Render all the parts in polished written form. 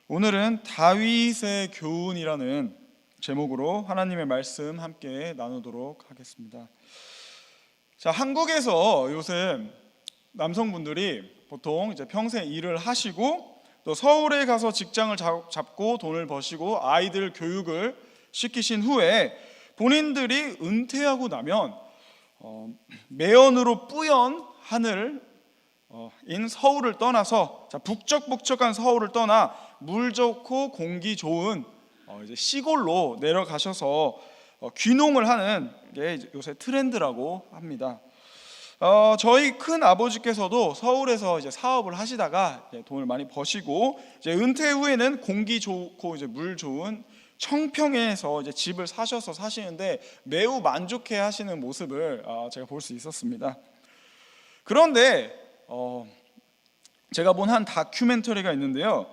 오늘은 다윗의 교훈이라는 제목으로 하나님의 말씀 함께 나누도록 하겠습니다. 자, 한국에서 요새 남성분들이 보통 이제 평생 일을 하시고 또 서울에 가서 직장을 잡고 돈을 버시고 아이들 교육을 시키신 후에 본인들이 은퇴하고 나면 매연으로 뿌연 하늘인 서울을 떠나서 북적북적한 서울을 떠나 물 좋고 공기 좋은 이제 시골로 내려가셔서 귀농을 하는 게 요새 트렌드라고 합니다. 저희 큰 아버지께서도 서울에서 이제 사업을 하시다가 이제 돈을 많이 버시고 이제 은퇴 후에는 공기 좋고 이제 물 좋은 청평에서 이제 집을 사셔서 사시는데 매우 만족해 하시는 모습을 제가 볼 수 있었습니다. 그런데 제가 본 한 다큐멘터리가 있는데요,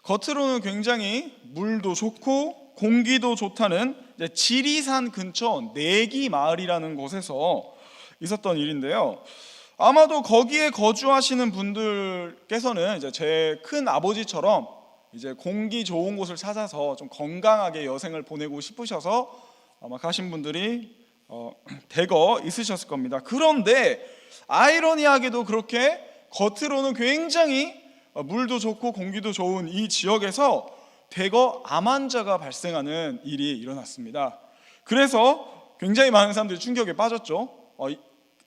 겉으로는 굉장히 물도 좋고 공기도 좋다는 지리산 근처 내기 마을이라는 곳에서 있었던 일인데요, 아마도 거기에 거주하시는 분들께서는 이제 제 큰 아버지처럼 이제 공기 좋은 곳을 찾아서 좀 건강하게 여생을 보내고 싶으셔서 아마 가신 분들이 대거 있으셨을 겁니다. 그런데 아이러니하게도 그렇게 겉으로는 굉장히 물도 좋고 공기도 좋은 이 지역에서 대거 암 환자가 발생하는 일이 일어났습니다. 그래서 굉장히 많은 사람들이 충격에 빠졌죠.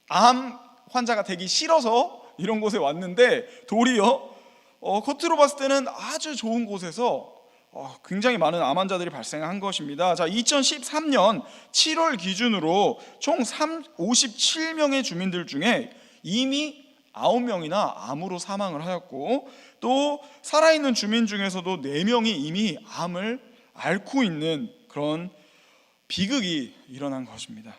암 환자가 되기 싫어서 이런 곳에 왔는데 도리어 겉으로 봤을 때는 아주 좋은 곳에서 굉장히 많은 암 환자들이 발생한 것입니다. 자, 2013년 7월 기준으로 총 57명의 주민들 중에 이미 9명이나 암으로 사망을 하였고, 또 살아있는 주민 중에서도 4명이 이미 암을 앓고 있는 그런 비극이 일어난 것입니다.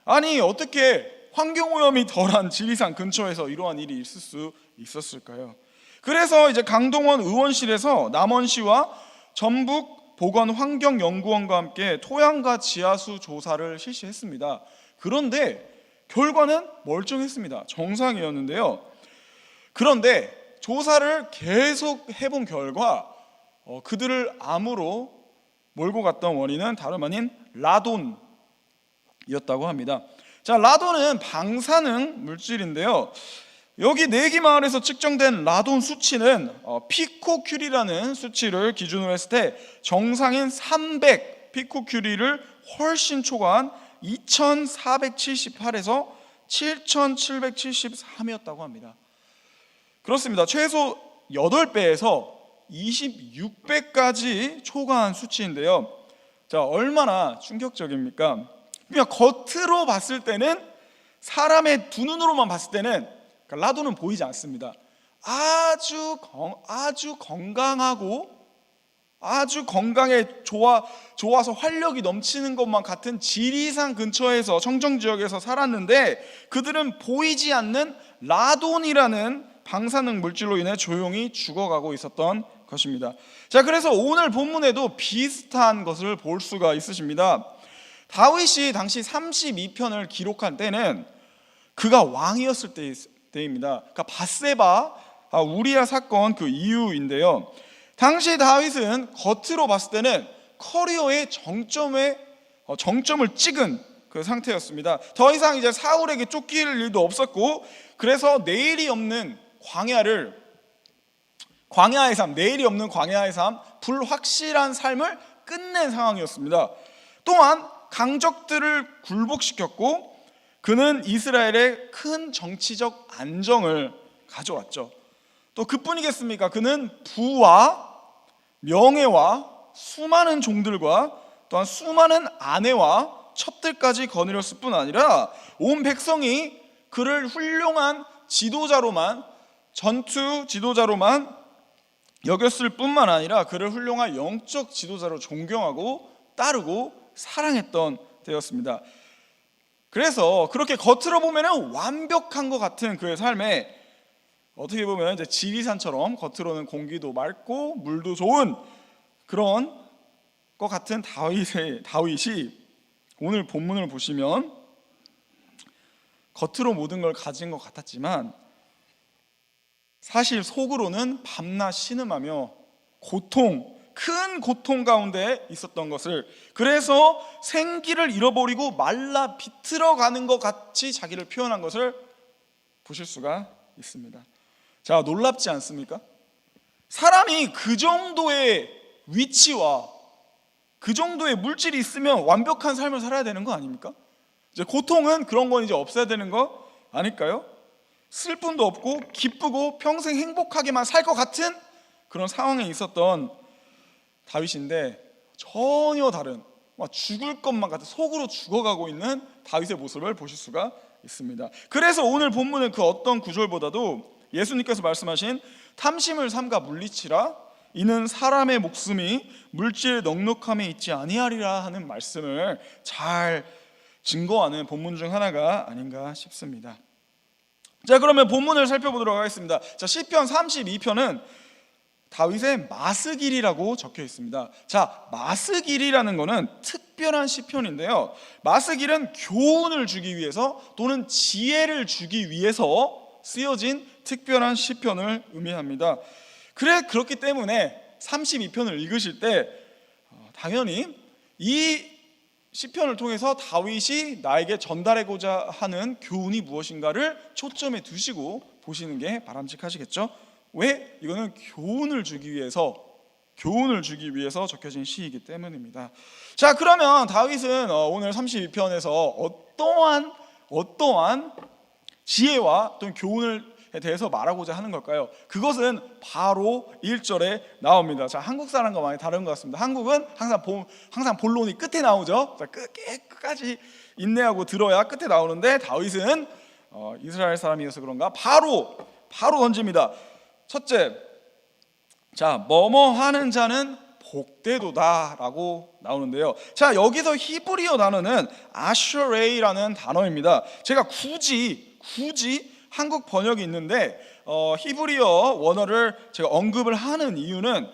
아니, 어떻게 환경오염이 덜한 지리산 근처에서 이러한 일이 있을 수 있었을까요? 그래서 이제 강동원 의원실에서 남원시와 전북 보건환경연구원과 함께 토양과 지하수 조사를 실시했습니다. 그런데 결과는 멀쩡했습니다. 정상이었는데요. 그런데 조사를 계속 해본 결과 그들을 암으로 몰고 갔던 원인은 다름 아닌 라돈이었다고 합니다. 자, 라돈은 방사능 물질인데요, 여기 내기 마을에서 측정된 라돈 수치는 피코큐리라는 수치를 기준으로 했을 때 정상인 300 피코큐리를 훨씬 초과한 2478에서 7773이었다고 합니다. 그렇습니다. 최소 8배에서 26배까지 초과한 수치인데요, 자, 얼마나 충격적입니까? 그냥 겉으로 봤을 때는, 사람의 두 눈으로만 봤을 때는 라돈은 보이지 않습니다. 아주 건강하고 아주 건강에 좋아서 활력이 넘치는 것만 같은 지리산 근처에서 청정지역에서 살았는데 그들은 보이지 않는 라돈이라는 방사능 물질로 인해 조용히 죽어가고 있었던 것입니다. 자, 그래서 오늘 본문에도 비슷한 것을 볼 수가 있으십니다. 다윗이 당시 32편을 기록한 때는 그가 왕이었을 때입니다. 그러니까 밧세바 우리아 사건 그 이유인데요, 당시 다윗은 겉으로 봤을 때는 커리어의 정점을 찍은 그 상태였습니다. 더 이상 이제 사울에게 쫓길 일도 없었고, 그래서 내일이 없는 광야의 삶, 불확실한 삶을 끝낸 상황이었습니다. 또한 강적들을 굴복시켰고, 그는 이스라엘의 큰 정치적 안정을 가져왔죠. 또 그뿐이겠습니까? 그는 부와 명예와 수많은 종들과 또한 수많은 아내와 첩들까지 거느렸을 뿐 아니라 온 백성이 그를 훌륭한 지도자로만, 전투 지도자로만 여겼을 뿐만 아니라 그를 훌륭한 영적 지도자로 존경하고 따르고 사랑했던 때였습니다. 그래서 그렇게 겉으로 보면 완벽한 것 같은 그의 삶에, 어떻게 보면 이제 지리산처럼 겉으로는 공기도 맑고 물도 좋은 그런 것 같은 다윗이 오늘 본문을 보시면 겉으로 모든 걸 가진 것 같았지만 사실 속으로는 밤낮 신음하며 큰 고통 가운데 있었던 것을, 그래서 생기를 잃어버리고 말라 비틀어가는 것 같이 자기를 표현한 것을 보실 수가 있습니다. 자, 놀랍지 않습니까? 사람이 그 정도의 위치와 그 정도의 물질이 있으면 완벽한 삶을 살아야 되는 거 아닙니까? 이제 고통은 그런 건 이제 없어야 되는 거 아닐까요? 슬픔도 없고 기쁘고 평생 행복하게만 살 것 같은 그런 상황에 있었던 다윗인데, 전혀 다른, 죽을 것만 같은, 속으로 죽어가고 있는 다윗의 모습을 보실 수가 있습니다. 그래서 오늘 본문은 그 어떤 구절보다도 예수님께서 말씀하신 탐심을 삼가 물리치라, 이는 사람의 목숨이 물질의 넉넉함에 있지 아니하리라 하는 말씀을 잘 증거하는 본문 중 하나가 아닌가 싶습니다. 자, 그러면 본문을 살펴보도록 하겠습니다. 자, 시편 32편은 다윗의 마스길이라고 적혀 있습니다. 자, 마스길이라는 것은 특별한 시편인데요, 마스길은 교훈을 주기 위해서 또는 지혜를 주기 위해서 쓰여진 특별한 시편을 의미합니다. 그렇기 때문에 32편을 읽으실 때 당연히 이 시편을 통해서 다윗이 나에게 전달하고자 하는 교훈이 무엇인가를 초점에 두시고 보시는 게 바람직하시겠죠? 왜? 이거는 교훈을 주기 위해서 적혀진 시이기 때문입니다. 자, 그러면 다윗은 오늘 32편에서 어떠한 지혜와 또는 교훈에 대해서 말하고자 하는 걸까요? 그것은 바로 1절에 나옵니다. 자, 한국 사람과 많이 다른 것 같습니다. 한국은 항상 본론이 끝에 나오죠. 자, 끝까지 인내하고 들어야 끝에 나오는데, 다윗은 이스라엘 사람이어서 그런가 바로 던집니다. 첫째, 자, 뭐뭐 하는 자는 복되도다 라고 나오는데요, 자, 여기서 히브리어 단어는 아슈레이라는 단어입니다. 제가 굳이 한국 번역이 있는데 히브리어 원어를 제가 언급을 하는 이유는,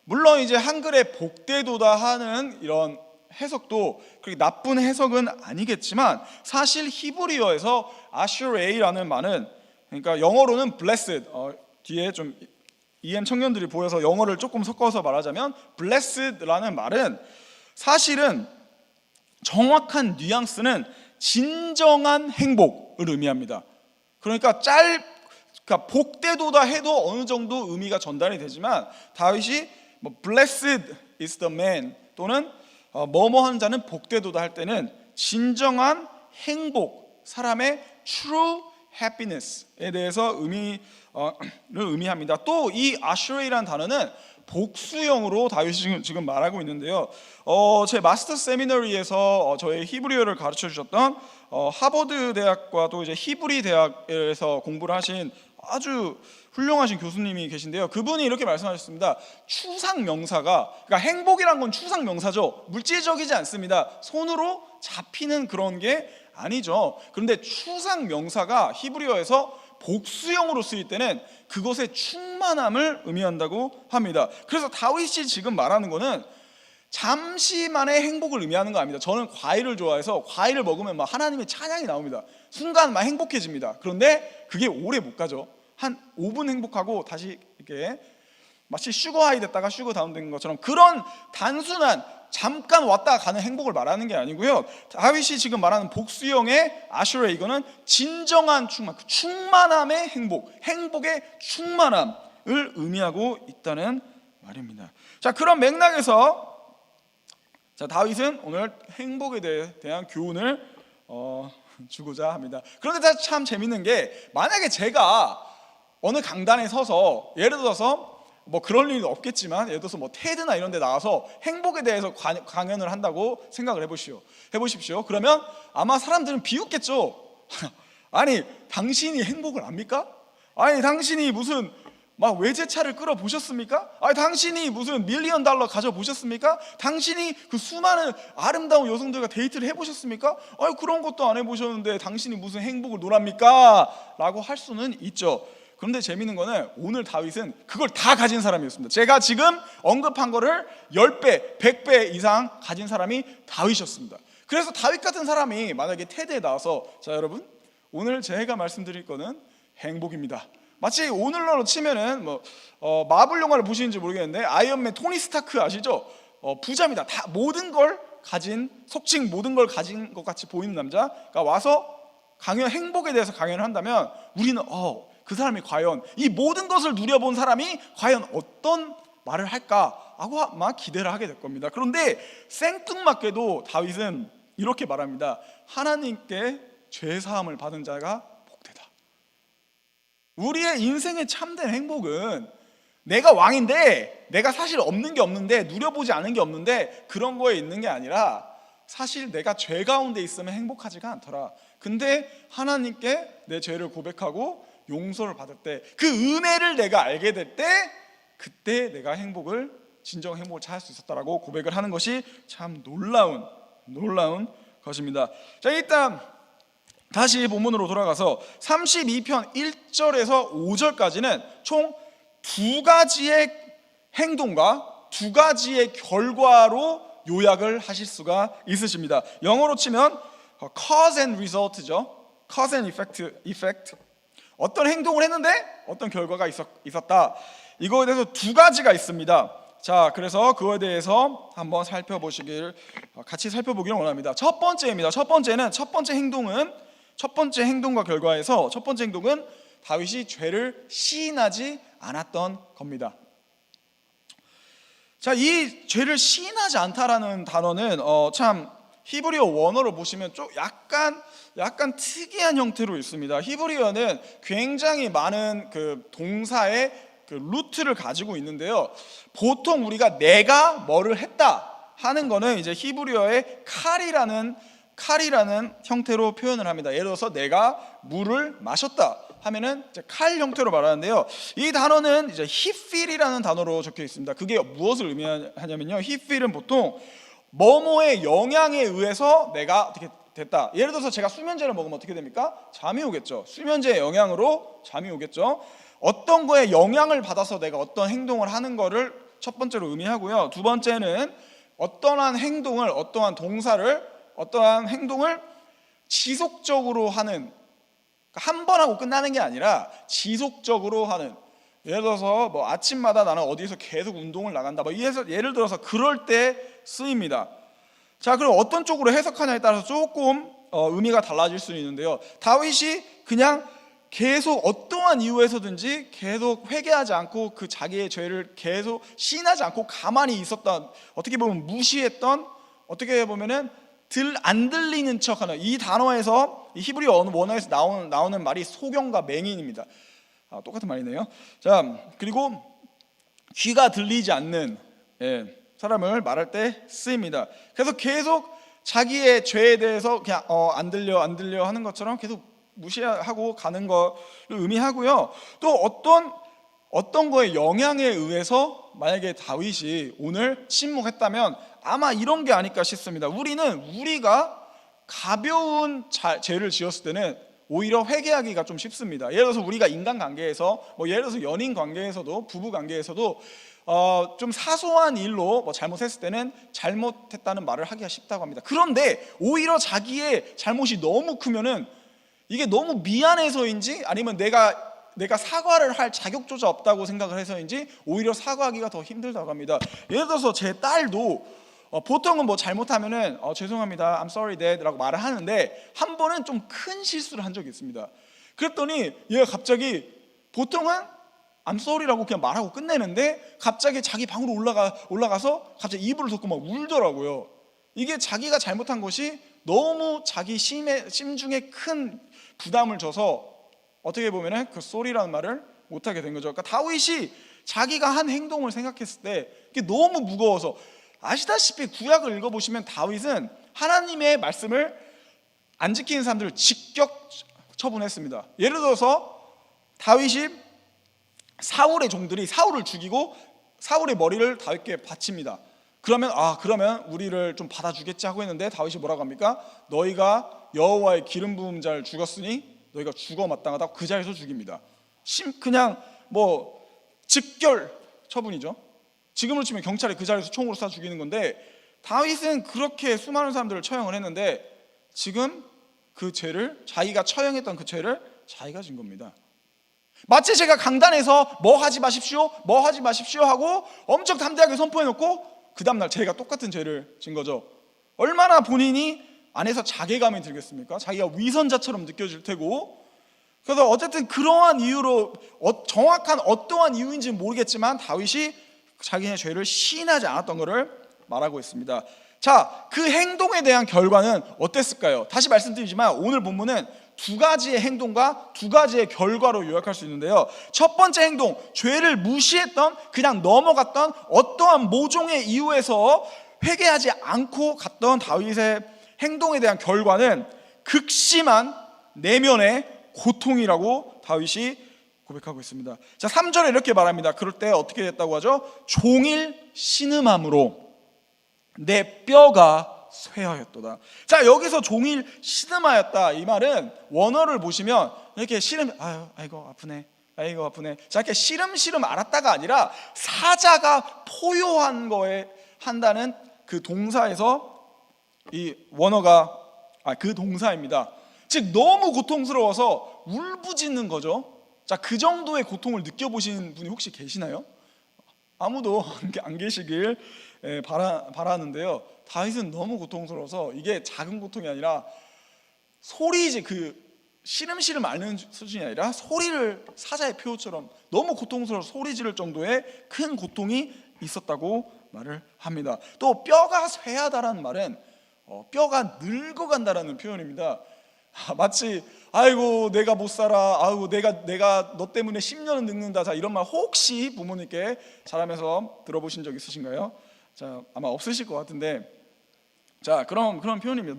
물론 이제 한글에 복되도다 하는 이런 해석도 그렇게 나쁜 해석은 아니겠지만, 사실 히브리어에서 아슈레이라는 말은, 그러니까 영어로는 blessed, 뒤에 좀 EM 청년들이 보여서 영어를 조금 섞어서 말하자면 blessed라는 말은 사실은 정확한 뉘앙스는 진정한 행복을 의미합니다. 그러니까 복되도다 해도 어느 정도 의미가 전달이 되지만, 다윗이 blessed is the man 또는 뭐뭐한 자는 복되도다 할 때는 진정한 행복, 사람의 true happiness에 대해서 의미합니다. 또 이 아슈레이라는 단어는 복수형으로 다윗이 지금 말하고 있는데요, 제 마스터 세미너리에서 저의 히브리어를 가르쳐 주셨던 하버드 대학과 또 이제 히브리 대학에서 공부를 하신 아주 훌륭하신 교수님이 계신데요, 그분이 이렇게 말씀하셨습니다. 추상 명사가, 그러니까 행복이란 건 추상 명사죠. 물질적이지 않습니다. 손으로 잡히는 그런 게 아니죠. 그런데 추상 명사가 히브리어에서 복수형으로 쓰일 때는 그것의 충만함을 의미한다고 합니다. 그래서 다윗이 지금 말하는 거는 잠시만의 행복을 의미하는 거 아닙니다. 저는 과일을 좋아해서 과일을 먹으면 막 하나님의 찬양이 나옵니다. 순간 막 행복해집니다. 그런데 그게 오래 못 가죠. 한 5분 행복하고 다시 이렇게 마치 슈거 하이 됐다가 슈거 다운 된 것처럼, 그런 단순한 잠깐 왔다 가는 행복을 말하는 게 아니고요, 다윗이 지금 말하는 복수형의 아슈레, 이거는 진정한 충만함의 행복의 충만함을 의미하고 있다는 말입니다. 자, 그런 맥락에서 다윗은 오늘 행복에 대한 교훈을 주고자 합니다. 그런데 참 재밌는 게, 만약에 제가 어느 강단에 서서, 예를 들어서 뭐 그럴 일은 없겠지만, 예를 들어서 뭐 테드나 이런 데 나와서 행복에 대해서 강연을 한다고 생각을 해보십시오. 그러면 아마 사람들은 비웃겠죠. 아니, 당신이 행복을 압니까? 아니, 당신이 무슨 막 외제차를 끌어보셨습니까? 아니, 당신이 무슨 $1,000,000 가져보셨습니까? 당신이 그 수많은 아름다운 여성들과 데이트를 해보셨습니까? 아니, 그런 것도 안 해보셨는데 당신이 무슨 행복을 노랍니까? 라고 할 수는 있죠. 그런데 재미있는 거는 오늘 다윗은 그걸 다 가진 사람이었습니다. 제가 지금 언급한 거를 10배, 100배 이상 가진 사람이 다윗이었습니다. 그래서 다윗 같은 사람이 만약에 테드에 나와서, 자, 여러분, 오늘 제가 말씀드릴 거는 행복입니다. 마치 오늘날로 치면은 마블 영화를 보시는지 모르겠는데 아이언맨 토니 스타크 아시죠? 부자입니다. 다 모든 걸 가진, 속칭 모든 걸 가진 것 같이 보이는 남자가 와서 행복에 대해서 강연을 한다면 우리는 그 사람이 과연 이 모든 것을 누려본 사람이 과연 어떤 말을 할까 하고 아마 기대를 하게 될 겁니다. 그런데 생뚱맞게도 다윗은 이렇게 말합니다. 하나님께 죄사함을 받은 자가 복되다. 우리의 인생의 참된 행복은 내가 왕인데 내가 사실 없는 게 없는데 누려보지 않은 게 없는데 그런 거에 있는 게 아니라 사실 내가 죄 가운데 있으면 행복하지가 않더라. 근데 하나님께 내 죄를 고백하고 용서를 받을 때 그 은혜를 내가 알게 될 때 그때 내가 진정 행복을 찾을 수 있었다라고 고백을 하는 것이 참 놀라운 것입니다. 자, 일단 다시 본문으로 돌아가서 32편 1절에서 5절까지는 총 두 가지의 행동과 두 가지의 결과로 요약을 하실 수가 있으십니다. 영어로 치면 cause and result죠. cause and effect. 어떤 행동을 했는데 어떤 결과가 있었다. 이거에 대해서 두 가지가 있습니다. 자, 그래서 그거에 대해서 한번 같이 살펴보기를 원합니다. 첫 번째입니다. 첫 번째 행동과 결과에서 첫 번째 행동은 다윗이 죄를 시인하지 않았던 겁니다. 자, 이 죄를 시인하지 않다라는 단어는 참 히브리어 원어를 보시면 좀 약간 특이한 형태로 있습니다. 히브리어는 굉장히 많은 그 동사의 그 루트를 가지고 있는데요. 보통 우리가 내가 뭐를 했다 하는 거는 이제 히브리어의 칼이라는 형태로 표현을 합니다. 예를 들어서 내가 물을 마셨다 하면은 이제 칼 형태로 말하는데요. 이 단어는 이제 히필이라는 단어로 적혀 있습니다. 그게 무엇을 의미하냐면요. 히필은 보통 뭐뭐의 영향에 의해서 내가 어떻게 됐다. 예를 들어서 제가 수면제를 먹으면 어떻게 됩니까? 잠이 오겠죠. 수면제의 영향으로 잠이 오겠죠. 어떤 거에 영향을 받아서 내가 어떤 행동을 하는 거를 첫 번째로 의미하고요. 두 번째는 어떠한 행동을 지속적으로 하는, 한 번 하고 끝나는 게 아니라 지속적으로 하는. 예를 들어서 아침마다 나는 어디에서 계속 운동을 나간다. 예를 들어서 그럴 때 쓰입니다. 자, 그럼 어떤 쪽으로 해석하냐에 따라서 조금 의미가 달라질 수 있는데요. 다윗이 그냥 계속 어떠한 이유에서든지 계속 회개하지 않고 그 자기의 죄를 계속 시인하지 않고 가만히 있었던, 어떻게 보면 무시했던, 어떻게 보면은 안 들리는 척하는, 이 단어에서 이 히브리 원어에서 나오는 말이 소경과 맹인입니다. 똑같은 말이네요. 자, 그리고 귀가 들리지 않는 사람을 말할 때 쓰입니다. 그래서 계속 자기의 죄에 대해서 그냥 안 들려 하는 것처럼 계속 무시하고 가는 것을 의미하고요. 또 어떤 거에 영향에 의해서 만약에 다윗이 오늘 침묵했다면 아마 이런 게 아닐까 싶습니다. 우리가 가벼운 죄를 지었을 때는 오히려 회개하기가 좀 쉽습니다. 예를 들어서 우리가 인간관계에서 예를 들어서 연인 관계에서도 부부 관계에서도 좀 사소한 일로 잘못했을 때는 잘못했다는 말을 하기가 쉽다고 합니다. 그런데 오히려 자기의 잘못이 너무 크면은 이게 너무 미안해서인지 아니면 내가 사과를 할 자격조차 없다고 생각을 해서인지 오히려 사과하기가 더 힘들다고 합니다. 예를 들어서 제 딸도 보통은 잘못하면은 죄송합니다, I'm sorry dad 라고 말을 하는데 한 번은 좀 큰 실수를 한 적이 있습니다. 그랬더니 얘가 갑자기 보통은 I'm sorry라고 그냥 말하고 끝내는데 갑자기 자기 방으로 올라가서 갑자기 이불을 덮고 막 울더라고요. 이게 자기가 잘못한 것이 너무 자기 심중에 큰 부담을 줘서 어떻게 보면은 그 쏘리라는 말을 못하게 된 거죠. 그러니까 다윗이 자기가 한 행동을 생각했을 때 이게 너무 무거워서, 아시다시피 구약을 읽어보시면 다윗은 하나님의 말씀을 안 지키는 사람들을 직격 처분했습니다. 예를 들어서 다윗이 사울의 종들이 사울을 죽이고 사울의 머리를 다윗께 바칩니다. 그러면 우리를 좀 받아주겠지 하고 했는데 다윗이 뭐라고 합니까? 너희가 여호와의 기름 부은 자를 죽였으니 너희가 죽어 마땅하다고 그 자리에서 죽입니다. 그냥 직결 처분이죠. 지금으로 치면 경찰이 그 자리에서 총으로 쏴 죽이는 건데 다윗은 그렇게 수많은 사람들을 처형을 했는데 지금 그 죄를, 자기가 처형했던 그 죄를 자기가 진 겁니다. 마치 제가 강단에서 뭐 하지 마십시오, 뭐 하지 마십시오 하고 엄청 담대하게 선포해놓고 그 다음날 제가 똑같은 죄를 진 거죠. 얼마나 본인이 안에서 자괴감이 들겠습니까? 자기가 위선자처럼 느껴질 테고. 그래서 어쨌든 그러한 이유로 정확한 어떠한 이유인지는 모르겠지만 다윗이 자기의 죄를 시인하지 않았던 것을 말하고 있습니다. 자, 그 행동에 대한 결과는 어땠을까요? 다시 말씀드리지만 오늘 본문은 두 가지의 행동과 두 가지의 결과로 요약할 수 있는데요. 첫 번째 행동, 죄를 무시했던, 그냥 넘어갔던 어떠한 모종의 이유에서 회개하지 않고 갔던 다윗의 행동에 대한 결과는 극심한 내면의 고통이라고 다윗이 고백하고 있습니다. 자, 3절에 이렇게 말합니다. 그럴 때 어떻게 됐다고 하죠? 종일 신음함으로 내 뼈가 쇠하였도다. 자, 여기서 종일 신음하였다, 이 말은 원어를 보시면 이렇게 시름, 아이고 아프네, 아이고 아프네, 자, 이렇게 시름시름 앓았다가 아니라 사자가 포효한 거에 한다는 그 동사에서 이 원어가 그 동사입니다. 즉 너무 고통스러워서 울부짖는 거죠. 자, 그 정도의 고통을 느껴보신 분이 혹시 계시나요? 아무도 안 계시길 바라는데요. 다윗은 너무 고통스러워서 이게 작은 고통이 아니라 소리지, 그 시름시름 앓는 수준이 아니라 소리를 사자의 표처럼 너무 고통스러워서 소리 지를 정도의 큰 고통이 있었다고 말을 합니다. 또 뼈가 쇠하다라는 말은 뼈가 늙어간다라는 표현입니다. 마치 아이고 내가 못 살아, 아이고 내가 너 때문에 10년은 늙는다, 자, 이런 말 혹시 부모님께 자라면서 들어보신 적 있으신가요? 자, 아마 없으실 것 같은데, 자, 그런 표현입니다.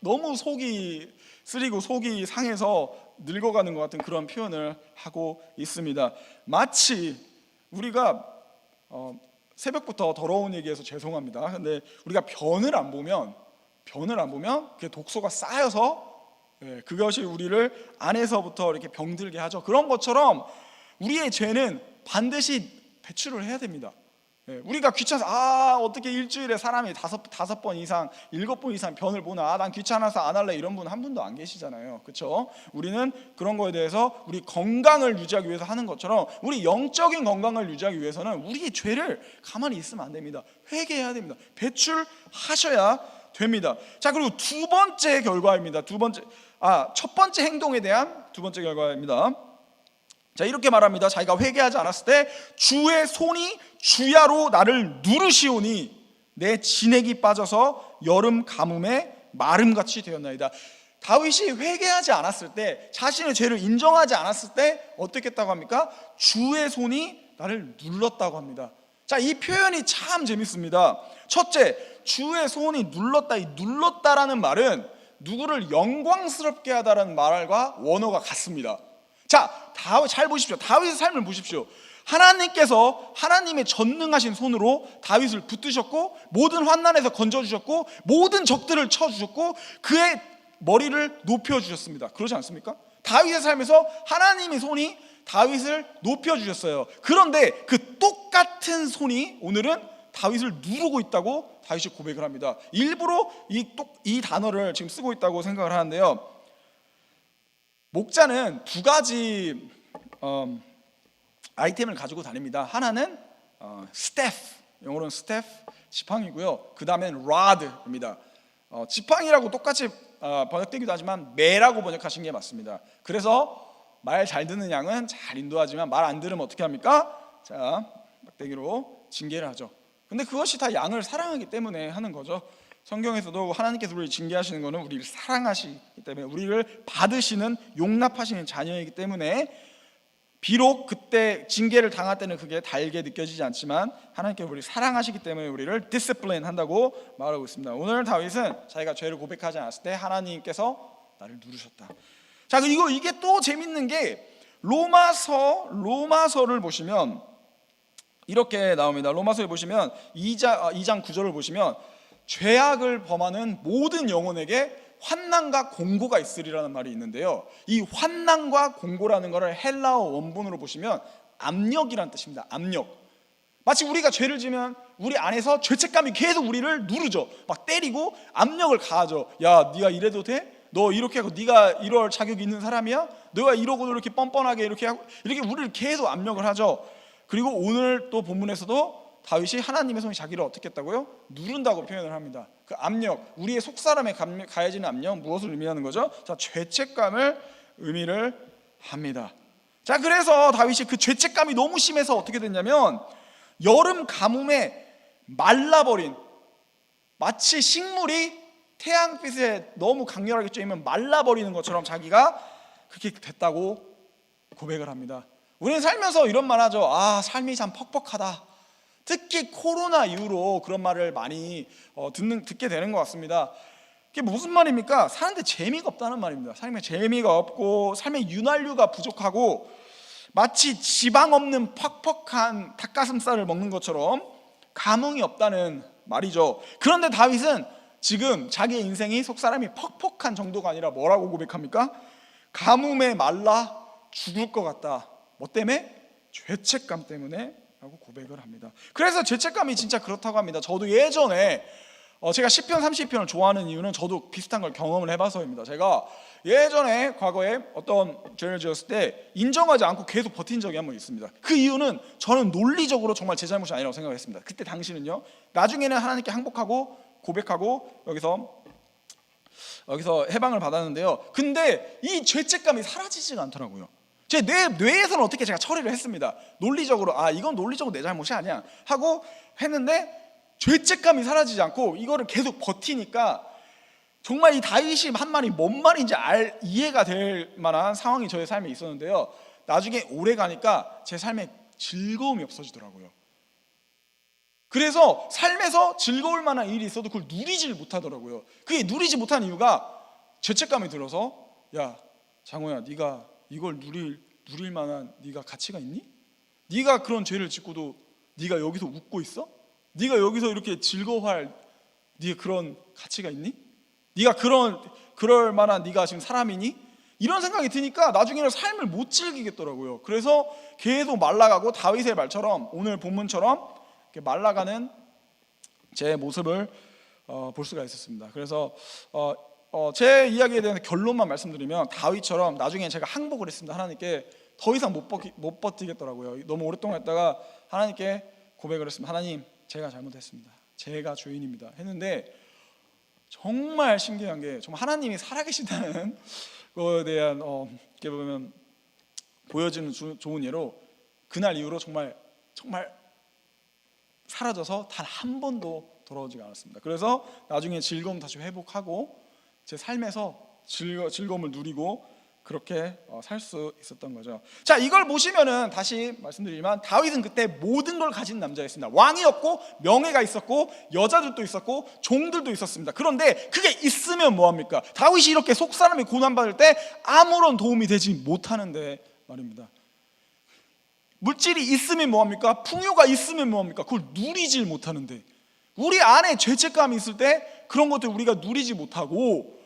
너무 속이 쓰리고 속이 상해서 늙어가는 것 같은 그런 표현을 하고 있습니다. 마치 우리가 새벽부터 더러운 얘기해서 죄송합니다. 근데 우리가 변을 안 보면 그게 독소가 쌓여서 그것이 우리를 안에서부터 이렇게 병들게 하죠. 그런 것처럼 우리의 죄는 반드시 배출을 해야 됩니다. 우리가 귀찮아서 어떻게 일주일에 사람이 다섯 번 이상, 7번 이상 변을 보나, 난 귀찮아서 안 할래, 이런 분 한 분도 안 계시잖아요. 그렇죠? 우리는 그런 거에 대해서 우리 건강을 유지하기 위해서 하는 것처럼 우리 영적인 건강을 유지하기 위해서는 우리의 죄를 가만히 있으면 안 됩니다. 회개해야 됩니다. 배출하셔야 됩니다. 자, 그리고 두 번째 결과입니다. 첫 번째 행동에 대한 두 번째 결과입니다. 자, 이렇게 말합니다. 자기가 회개하지 않았을 때 주의 손이 주야로 나를 누르시오니 내 진액이 빠져서 여름 가뭄에 마름같이 되었나이다. 다윗이 회개하지 않았을 때, 자신의 죄를 인정하지 않았을 때 어떻게 했다고 합니까? 주의 손이 나를 눌렀다고 합니다. 자, 이 표현이 참 재밌습니다. 첫째, 주의 손이 눌렀다. 이 눌렀다라는 말은 누구를 영광스럽게 하다라는 말과 원어가 같습니다. 자, 잘 보십시오. 다윗의 삶을 보십시오. 하나님께서 하나님의 전능하신 손으로 다윗을 붙드셨고 모든 환난에서 건져주셨고 모든 적들을 쳐주셨고 그의 머리를 높여주셨습니다. 그러지 않습니까? 다윗의 삶에서 하나님의 손이 다윗을 높여주셨어요. 그런데 그 똑같은 손이 오늘은 다윗을 누르고 있다고 다윗이 고백을 합니다. 일부러 이 단어를 지금 쓰고 있다고 생각을 하는데요. 목자는 두 가지 아이템을 가지고 다닙니다. 하나는 스태프, 영어로는 스태프, 지팡이고요. 그 다음엔 rod입니다. 지팡이라고 똑같이 번역되기도 하지만 매라고 번역하신 게 맞습니다. 그래서 말 잘 듣는 양은 잘 인도하지만 말 안 들으면 어떻게 합니까? 자, 막대기로 징계를 하죠. 근데 그것이 다 양을 사랑하기 때문에 하는 거죠. 성경에서도 하나님께서 우리를 징계하시는 것은 우리를 사랑하시기 때문에, 우리를 받으시는, 용납하시는 자녀이기 때문에 비록 그때 징계를 당할 때는 그게 달게 느껴지지 않지만 하나님께서 우리를 사랑하시기 때문에 우리를 디스플레인 한다고 말하고 있습니다. 오늘 다윗은 자기가 죄를 고백하지 않았을 때 하나님께서 나를 누르셨다. 자, 그리고 이게 또 재밌는 게 로마서를 보시면 이렇게 나옵니다. 로마서에 보시면 2장 9절을 보시면 죄악을 범하는 모든 영혼에게 환난과 공고가 있으리라는 말이 있는데요. 이 환난과 공고라는 것을 헬라어 원본으로 보시면 압력이라는 뜻입니다. 압력. 마치 우리가 죄를 지면 우리 안에서 죄책감이 계속 우리를 누르죠. 막 때리고 압력을 가하죠. 야, 네가 이래도 돼? 너 이렇게 하고 네가 이럴 자격이 있는 사람이야? 너가 이러고도 이렇게 뻔뻔하게 이렇게 하고 이렇게 우리를 계속 압력을 하죠. 그리고 오늘 또 본문에서도 다윗이 하나님의 손이 자기를 어떻게 했다고요? 누른다고 표현을 합니다. 그 압력, 우리의 속사람에 가해지는 압력, 무엇을 의미하는 거죠? 자, 죄책감을 의미를 합니다. 자, 그래서 다윗이 그 죄책감이 너무 심해서 어떻게 됐냐면 여름 가뭄에 말라버린, 마치 식물이 태양빛에 너무 강렬하게 쬐면 말라버리는 것처럼 자기가 그렇게 됐다고 고백을 합니다. 우리는 살면서 이런 말 하죠. 아, 삶이 참 퍽퍽하다. 특히 코로나 이후로 그런 말을 많이 듣게 되는 것 같습니다. 그게 무슨 말입니까? 사는데 재미가 없다는 말입니다. 삶에 재미가 없고 삶의 윤활유가 부족하고 마치 지방 없는 퍽퍽한 닭가슴살을 먹는 것처럼 감흥이 없다는 말이죠. 그런데 다윗은 지금 자기의 인생이 속사람이 퍽퍽한 정도가 아니라 뭐라고 고백합니까? 가뭄에 말라 죽을 것 같다. 뭐 때문에? 죄책감 때문에 라고 고백을 합니다. 그래서 죄책감이 진짜 그렇다고 합니다. 저도 예전에 제가 시편 30편을 좋아하는 이유는 저도 비슷한 걸 경험을 해봐서입니다. 제가 예전에 과거에 어떤 죄를 지었을 때 인정하지 않고 계속 버틴 적이 한 번 있습니다. 그 이유는 저는 논리적으로 정말 제 잘못이 아니라고 생각을 했습니다. 그때 당시는요. 나중에는 하나님께 항복하고 고백하고 여기서 해방을 받았는데요. 근데 이 죄책감이 사라지지가 않더라고요. 제 뇌에서는 어떻게 제가 처리를 했습니다. 논리적으로 이건 논리적으로 내 잘못이 아니야 하고 했는데 죄책감이 사라지지 않고 이거를 계속 버티니까 정말 이 다윗이 한 말이 뭔 말인지 이해가 될 만한 상황이 저의 삶에 있었는데요. 나중에 오래 가니까 제 삶에 즐거움이 없어지더라고요. 그래서 삶에서 즐거울 만한 일이 있어도 그걸 누리질 못하더라고요. 그게 누리지 못한 이유가 죄책감이 들어서 야 장호야, 네가 이걸 누릴 만한 네가 가치가 있니? 네가 그런 죄를 짓고도 네가 여기서 웃고 있어? 네가 여기서 이렇게 즐거워할 네가 그런 가치가 있니? 네가 그럴 만한 네가 지금 사람이니? 이런 생각이 드니까 나중에는 삶을 못 즐기겠더라고요. 그래서 계속 말라가고 다윗의 말처럼 오늘 본문처럼 이렇게 말라가는 제 모습을 볼 수가 있었습니다. 그래서 제 이야기에 대한 결론만 말씀드리면 다윗처럼 나중에 제가 항복을 했습니다. 하나님께 더 이상 못 버티겠더라고요. 너무 오랫동안 했다가 하나님께 고백을 했습니다. 하나님, 제가 잘못했습니다. 제가 죄인입니다. 했는데 정말 신기한 게 정말 하나님이 살아계신다는 거에 대한 이렇게 보면 보여지는 좋은 예로 그날 이후로 정말 사라져서 단 한 번도 돌아오지가 않았습니다. 그래서 나중에 즐거움 다시 회복하고 제 삶에서 즐거움을 누리고 그렇게 살 수 있었던 거죠. 자, 이걸 보시면은 다시 말씀드리지만 다윗은 그때 모든 걸 가진 남자였습니다. 왕이었고 명예가 있었고 여자들도 있었고 종들도 있었습니다. 그런데 그게 있으면 뭐합니까? 다윗이 이렇게 속사람이 고난받을 때 아무런 도움이 되지 못하는데 말입니다. 물질이 있으면 뭐합니까? 풍요가 있으면 뭐합니까? 그걸 누리질 못하는데 우리 안에 죄책감이 있을 때 그런 것들 우리가 누리지 못하고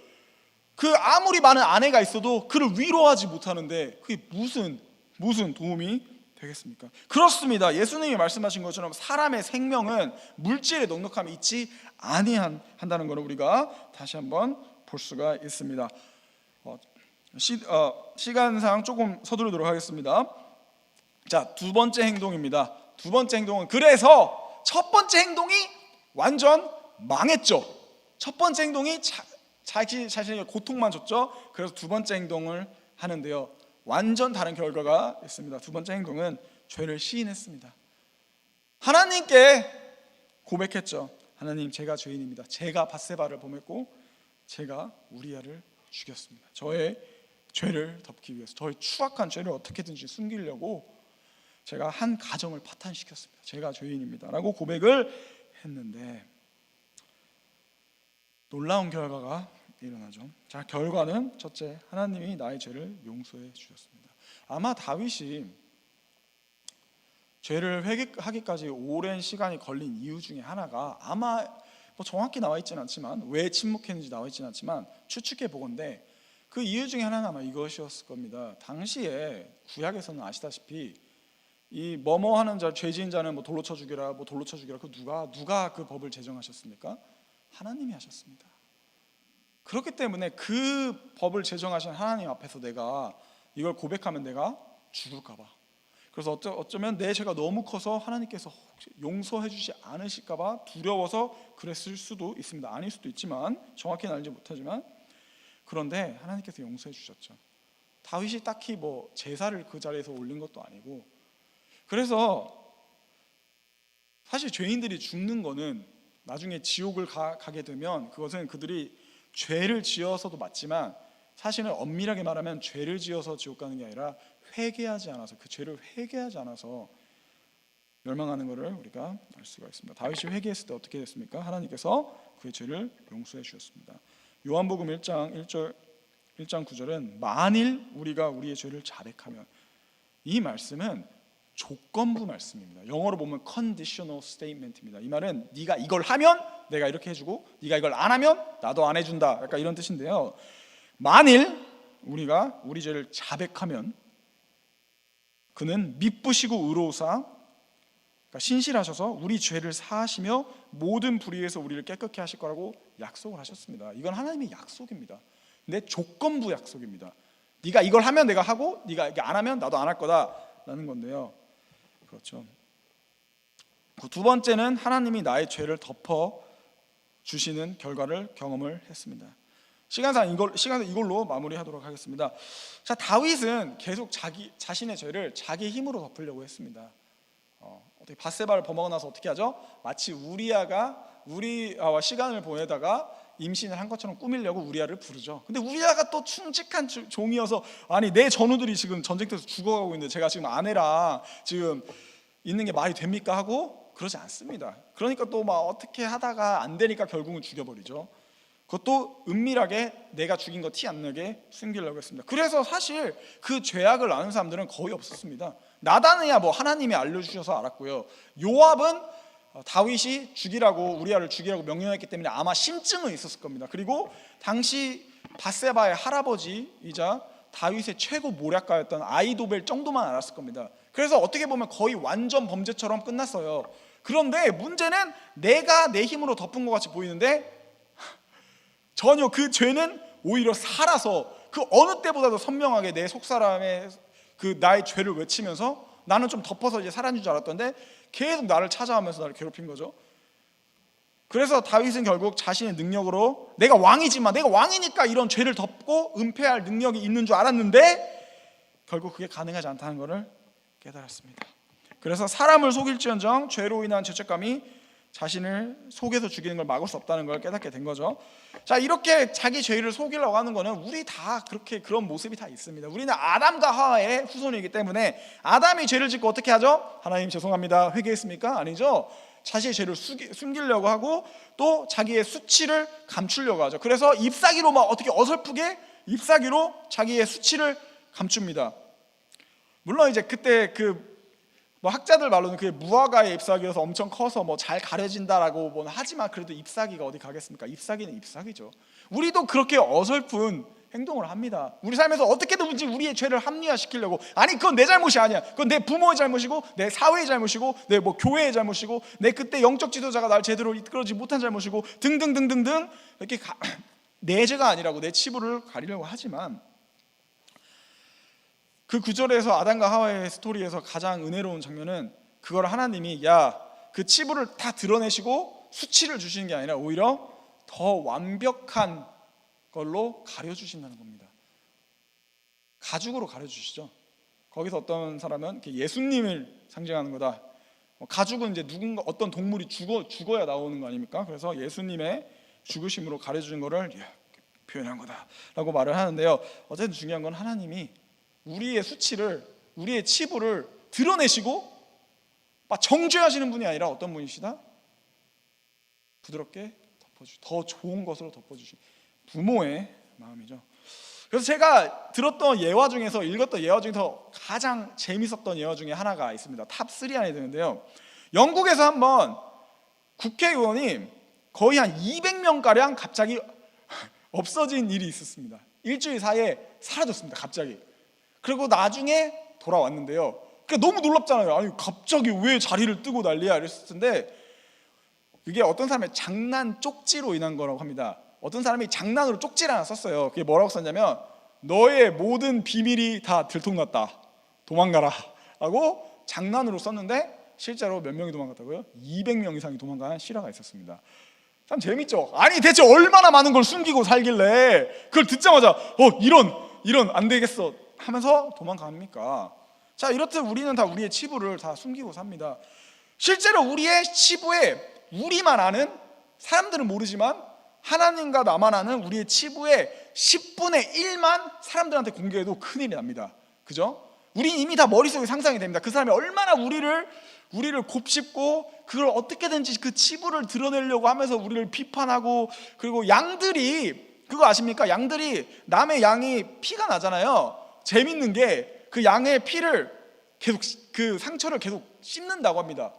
그 아무리 많은 아내가 있어도 그를 위로하지 못하는데 그게 무슨 도움이 되겠습니까? 그렇습니다. 예수님이 말씀하신 것처럼 사람의 생명은 물질의 넉넉함이 있지 아니한다는 것을 우리가 다시 한번 볼 수가 있습니다. 시간상 조금 서두르도록 하겠습니다. 자, 두 번째 행동입니다. 두 번째 행동은 그래서 첫 번째 행동이 완전 망했죠. 첫 번째 행동이 자신에게 고통만 줬죠. 그래서 두 번째 행동을 하는데요, 완전 다른 결과가 있습니다. 두 번째 행동은 죄를 시인했습니다. 하나님께 고백했죠. 하나님, 제가 죄인입니다. 제가 밧세바를 범했고 제가 우리아를 죽였습니다. 저의 죄를 덮기 위해서, 저의 추악한 죄를 어떻게든지 숨기려고 제가 한 가정을 파탄시켰습니다. 제가 죄인입니다 라고 고백을 했는데 놀라운 결과가 일어나죠. 자, 결과는 첫째, 하나님이 나의 죄를 용서해 주셨습니다. 아마 다윗이 죄를 회개하기까지 오랜 시간이 걸린 이유 중에 하나가 아마 정확히 나와 있지는 않지만 왜 침묵했는지 나와 있지는 않지만 추측해 보건대 그 이유 중에 하나는 아마 이것이었을 겁니다. 당시에 구약에서는 아시다시피 이 뭐뭐 하는 자, 죄 지은 자는 뭐 돌로 쳐 죽이라, 뭐 돌로 쳐 죽이라. 그 누가 그 법을 제정하셨습니까? 하나님이 하셨습니다. 그렇기 때문에 그 법을 제정하신 하나님 앞에서 내가 이걸 고백하면 내가 죽을까 봐, 그래서 어쩌면 내 죄가 너무 커서 하나님께서 혹시 용서해 주지 않으실까 봐 두려워서 그랬을 수도 있습니다. 아닐 수도 있지만, 정확히는 알지 못하지만, 그런데 하나님께서 용서해 주셨죠. 다윗이 딱히 뭐 제사를 그 자리에서 올린 것도 아니고. 그래서 사실 죄인들이 죽는 거는 나중에 지옥을 가게 되면 그것은 그들이 죄를 지어서도 맞지만, 사실은 엄밀하게 말하면 죄를 지어서 지옥 가는 게 아니라 회개하지 않아서, 그 죄를 회개하지 않아서 멸망하는 것을 우리가 알 수가 있습니다. 다윗이 회개했을 때 어떻게 됐습니까? 하나님께서 그의 죄를 용서해 주셨습니다. 요한복음 1장 9절은 만일 우리가 우리의 죄를 자백하면, 이 말씀은 조건부 말씀입니다. 영어로 보면 conditional statement입니다. 이 말은 네가 이걸 하면 내가 이렇게 해주고, 네가 이걸 안 하면 나도 안 해준다, 약간 이런 뜻인데요. 만일 우리가 우리 죄를 자백하면 그는 미쁘시고 의로우사, 그러니까 신실하셔서 우리 죄를 사하시며 모든 불의에서 우리를 깨끗게 하실 거라고 약속을 하셨습니다. 이건 하나님의 약속입니다. 근데 조건부 약속입니다. 네가 이걸 하면 내가 하고, 네가 이게 안 하면 나도 안 할 거다라는 건데요. 그렇죠. 두 번째는 하나님이 나의 죄를 덮어 주시는 결과를 경험을 했습니다. 시간상 이걸로 마무리하도록 하겠습니다. 자, 다윗은 계속 자신의 죄를 자기 힘으로 덮으려고 했습니다. 어떻게 밧세바를 범하고 나서 어떻게 하죠? 마치 우리아와 시간을 보내다가 임신을 한 것처럼 꾸미려고 우리아를 부르죠. 근데 우리아가 또 충직한 종이어서, 아니 내 전우들이 지금 전쟁터에서 죽어가고 있는데 제가 지금 아내랑 지금 있는 게 말이 됩니까? 하고 그러지 않습니다. 그러니까 또 막 어떻게 하다가 안 되니까 결국은 죽여버리죠. 그것도 은밀하게 내가 죽인 거 티 안 나게 숨기려고 했습니다. 그래서 사실 그 죄악을 아는 사람들은 거의 없었습니다. 나단이야 뭐 하나님이 알려주셔서 알았고요. 요압은 다윗이 죽이라고, 우리아를 죽이라고 명령했기 때문에 아마 심증은 있었을 겁니다. 그리고 당시 밧세바의 할아버지이자 다윗의 최고 모략가였던 아히도벨 정도만 알았을 겁니다. 그래서 어떻게 보면 거의 완전 범죄처럼 끝났어요. 그런데 문제는 내가 내 힘으로 덮은 것 같이 보이는데 전혀 그 죄는 오히려 살아서 그 어느 때보다도 선명하게 내 속사람의 그 나의 죄를 외치면서, 나는 좀 덮어서 이제 살아진 줄 알았던데 계속 나를 찾아오면서 나를 괴롭힌 거죠. 그래서 다윗은 결국 자신의 능력으로, 내가 왕이지만 내가 왕이니까 이런 죄를 덮고 은폐할 능력이 있는 줄 알았는데 결국 그게 가능하지 않다는 것을 깨달았습니다. 그래서 사람을 속일지언정 죄로 인한 죄책감이 자신을 속여서 죽이는 걸 막을 수 없다는 걸 깨닫게 된 거죠. 자, 이렇게 자기 죄를 속이려고 하는 거는 우리 다 그런 모습이 다 있습니다. 우리는 아담과 하와의 후손이기 때문에, 아담이 죄를 짓고 어떻게 하죠? 하나님 죄송합니다 회개했습니까? 아니죠. 자신의 죄를 숨기려고 하고 또 자기의 수치를 감추려고 하죠. 그래서 잎사귀로 막 어떻게 어설프게 잎사귀로 자기의 수치를 감춥니다. 물론 이제 그때 뭐 학자들 말로는 그게 무화과의 잎사귀여서 엄청 커서 뭐 잘 가려진다라고 뭐 하지만, 그래도 잎사귀가 어디 가겠습니까? 잎사귀는 잎사귀죠. 우리도 그렇게 어설픈 행동을 합니다. 우리 삶에서 어떻게든지 우리의 죄를 합리화시키려고, 아니 그건 내 잘못이 아니야, 그건 내 부모의 잘못이고 내 사회의 잘못이고 내 뭐 교회의 잘못이고 내 그때 영적 지도자가 날 제대로 이끌어주지 못한 잘못이고 등등등등등, 이렇게 내 죄가 아니라고 내 치부를 가리려고 하지만, 그 구절에서 아담과 하와의 스토리에서 가장 은혜로운 장면은 그걸 하나님이 그 치부를 다 드러내시고 수치를 주시는 게 아니라 오히려 더 완벽한 걸로 가려주신다는 겁니다. 가죽으로 가려주시죠. 거기서 어떤 사람은 예수님을 상징하는 거다. 가죽은 이제 어떤 동물이 죽어야 나오는 거 아닙니까? 그래서 예수님의 죽으심으로 가려주는 거를 표현한 거다라고 말을 하는데요. 어쨌든 중요한 건 하나님이 우리의 수치를, 우리의 치부를 드러내시고 막 정죄하시는 분이 아니라 어떤 분이시다? 부드럽게 더 좋은 것으로 덮어주시는 부모의 마음이죠. 그래서 제가 들었던 예화 중에서, 읽었던 예화 중에서 가장 재밌었던 예화 중에 하나가 있습니다. 탑3 안에 드는데요, 영국에서 한번 국회의원이 거의 한 200명가량 갑자기 없어진 일이 있었습니다. 일주일 사이에 사라졌습니다, 갑자기. 그리고 나중에 돌아왔는데요, 그러니까 너무 놀랍잖아요. 아니 갑자기 왜 자리를 뜨고 난리야 이랬을 텐데, 그게 어떤 사람의 장난 쪽지로 인한 거라고 합니다. 어떤 사람이 장난으로 쪽지를 하나 썼어요. 그게 뭐라고 썼냐면 너의 모든 비밀이 다 들통났다, 도망가라 라고 장난으로 썼는데 실제로 몇 명이 도망갔다고요? 200명 이상이 도망간 실화가 있었습니다. 참 재밌죠? 아니 대체 얼마나 많은 걸 숨기고 살길래 그걸 듣자마자 이런 안 되겠어 하면서 도망갑니까? 자, 이렇듯 우리는 다 우리의 치부를 다 숨기고 삽니다. 실제로 우리의 치부에 우리만 아는, 사람들은 모르지만 하나님과 나만 아는 우리의 치부의 10분의 1만 사람들한테 공개해도 큰일이 납니다. 그죠? 우린 이미 다 머릿속에 상상이 됩니다. 그 사람이 얼마나 우리를 곱씹고 그걸 어떻게든지 그 치부를 드러내려고 하면서 우리를 비판하고, 그리고 양들이, 그거 아십니까? 양들이 남의 양이 피가 나잖아요. 재밌는 게 그 양의 피를 계속, 그 상처를 계속 씹는다고 합니다.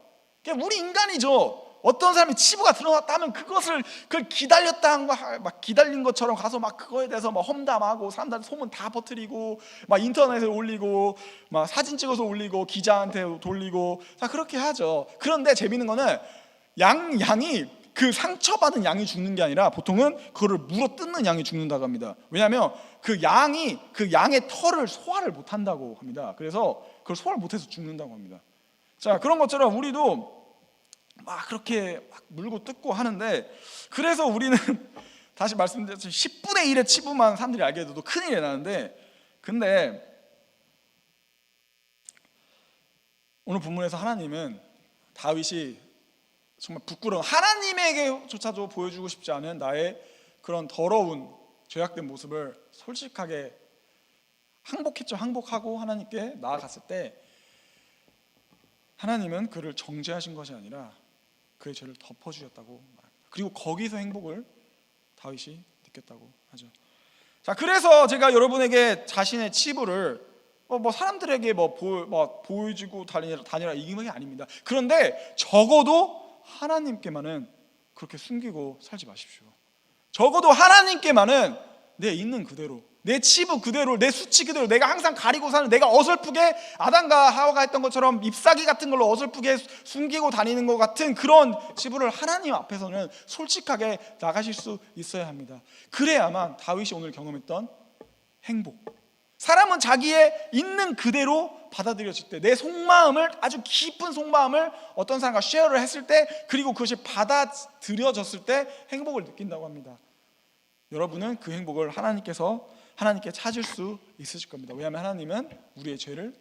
그냥 우리 인간이죠. 어떤 사람이 치부가 드러났다면 그걸 기다렸다 막 기다린 것처럼 가서 막 그거에 대해서 막 험담하고 사람들한테 소문 다 퍼뜨리고 막 인터넷에 올리고 막 사진 찍어서 올리고 기자한테 돌리고 다 그렇게 하죠. 그런데 재밌는 거는 양이 그 상처받은 양이 죽는 게 아니라 보통은 그거를 물어 뜯는 양이 죽는다고 합니다. 왜냐하면 그 양의 털을 소화를 못한다고 합니다. 그래서 그걸 소화를 못해서 죽는다고 합니다. 자, 그런 것처럼 우리도 막 그렇게 막 물고 뜯고 하는데, 그래서 우리는 다시 말씀드렸듯이 10분의 1의 치부만 사람들이 알게 돼도 큰일이 나는데, 근데 오늘 본문에서 하나님은 다윗이 정말 부끄러운, 하나님에게조차도 보여주고 싶지 않은 나의 그런 더러운 죄악된 모습을 솔직하게 항복하고 하나님께 나아갔을 때 하나님은 그를 정죄하신 것이 아니라 그의 죄를 덮어주셨다고 말합니다. 그리고 거기서 행복을 다윗이 느꼈다고 하죠. 자, 그래서 제가 여러분에게 자신의 치부를 사람들에게 보여주고 다니라 이게 아닙니다. 그런데 적어도 하나님께만은 그렇게 숨기고 살지 마십시오. 적어도 하나님께만은 내 있는 그대로, 내 치부 그대로, 내 수치 그대로, 내가 항상 가리고 사는, 내가 어설프게 아담과 하와가 했던 것처럼 잎사귀 같은 걸로 어설프게 숨기고 다니는 것 같은 그런 치부를 하나님 앞에서는 솔직하게 나가실 수 있어야 합니다. 그래야만 다윗이 오늘 경험했던 행복, 사람은 자기의 있는 그대로 받아들여질 때, 내 속마음을, 아주 깊은 속마음을 어떤 사람과 쉐어를 했을 때, 그리고 그것이 받아들여졌을 때 행복을 느낀다고 합니다. 여러분은 그 행복을 하나님께 찾을 수 있으실 겁니다. 왜냐하면 하나님은 우리의 죄를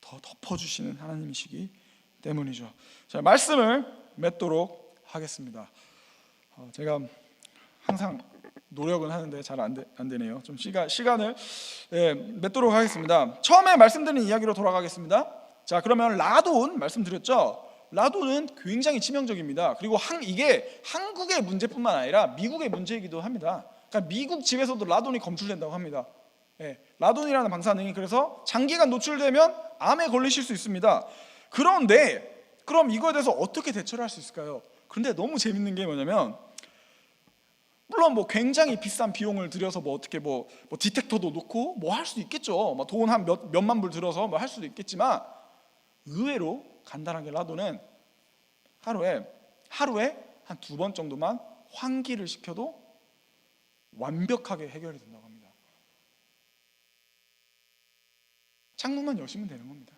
더 덮어주시는 하나님이시기 때문이죠. 자, 말씀을 맺도록 하겠습니다. 제가 항상 노력은 하는데 잘 안 되네요. 좀 시간을 맺도록 하겠습니다. 처음에 말씀드린 이야기로 돌아가겠습니다. 자, 그러면 라돈 말씀드렸죠. 라돈은 굉장히 치명적입니다. 그리고 이게 한국의 문제뿐만 아니라 미국의 문제이기도 합니다. 그러니까 미국 집에서도 라돈이 검출된다고 합니다. 라돈이라는 방사능이 그래서 장기간 노출되면 암에 걸리실 수 있습니다. 그런데 그럼 이거에 대해서 어떻게 대처를 할 수 있을까요? 그런데 너무 재밌는 게 뭐냐면, 물론 굉장히 비싼 비용을 들여서 어떻게 디텍터도 놓고 할 수도 있겠죠. 돈 한 몇만 불 들어서 할 수도 있겠지만, 의외로 간단하게 라돈은 하루에 한 2번 정도만 환기를 시켜도 완벽하게 해결이 된다고 합니다. 창문만 여시면 되는 겁니다.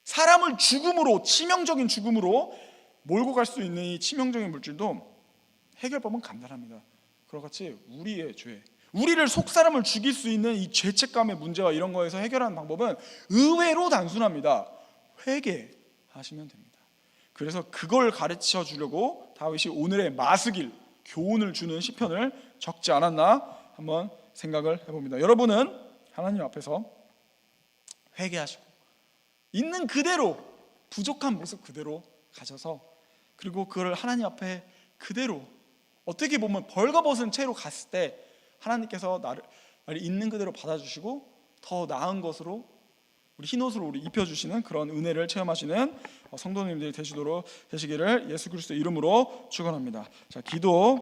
사람을 치명적인 죽음으로 몰고 갈 수 있는 이 치명적인 물질도 해결법은 간단합니다. 그와 같이 우리의 죄, 우리를 속사람을 죽일 수 있는 이 죄책감의 문제와 이런 거에서 해결하는 방법은 의외로 단순합니다. 회개하시면 됩니다. 그래서 그걸 가르쳐 주려고 다윗이 오늘의 마스길, 교훈을 주는 시편을 적지 않았나 한번 생각을 해봅니다. 여러분은 하나님 앞에서 회개하시고 있는 그대로, 부족한 모습 그대로 가셔서, 그리고 그걸 하나님 앞에 그대로, 어떻게 보면 벌거벗은 채로 갔을 때 하나님께서 나를 있는 그대로 받아주시고 더 나은 것으로, 우리 흰옷으로 우리 입혀주시는 그런 은혜를 체험하시는 성도님들이 되시기를 예수 그리스도의 이름으로 축원합니다. 자, 기도